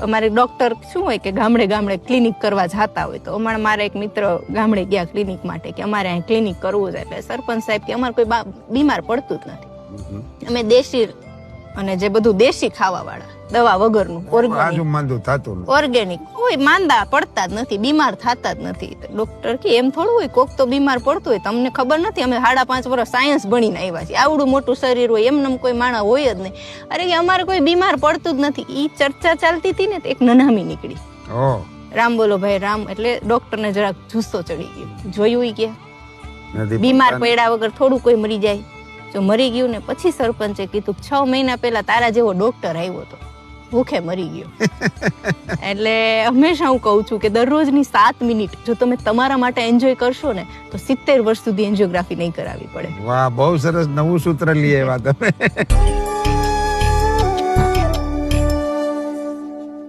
અમારે ડોક્ટર શું હોય કે ગામડે ગામડે ક્લિનિક કરવા જતા હોય, તો અમારે મારા એક મિત્ર ગામડે ગયા ક્લિનિક માટે કે અમારે અહીં ક્લિનિક કરવું છે. એટલે સરપંચ સાહેબ કે અમારે કોઈ બીમાર પડતું જ નથી. અમે દેશી અને જે બધું દેશી ખાવા વાળા, દવા વગરનું, ઓર્ગેનિક કોઈ માંદા પડતા જ નથી, બીમાર થતા જ નથી. ડોક્ટર કે એમ થોડું હોય, કોક તો બીમાર પડતું હોય, તમને ખબર નથી? અમે 5.5 વર્ષ સાયન્સ ભણીને આવ્યા છીએ, આવડું મોટું શરીર હોય, એમને કોઈ માણસ હોય જ નહીં. અરે કે અમારે કોઈ બીમાર પડતું જ નથી. ઈ ચર્ચા ચાલતી હતી ને, એક નનામી નીકળી, રામ બોલો ભાઈ રામ. એટલે ડોક્ટર ને જરાક જુસ્સો ચડી ગયો. જોયું કે બીમાર પડ્યા વગર થોડું કોઈ મરી જાય? જો મરી ગયું ને પછી સરપંચે કીધું 6 મહિના પહેલા તારા જેવો ડોક્ટર આવ્યો હતો, ભૂખે મરી ગયો. એટલે હંમેશા હું કહું છું કે દરરોજની 7 મિનિટ જો તમે તમારા માટે એન્જોય કરશો ને, તો 70 વર્ષ સુધી એન્જિયોગ્રાફી નહીં કરાવવી પડે. વાહ, બહુ સરસ નવું સૂત્ર લઈ આવ્યા તમે.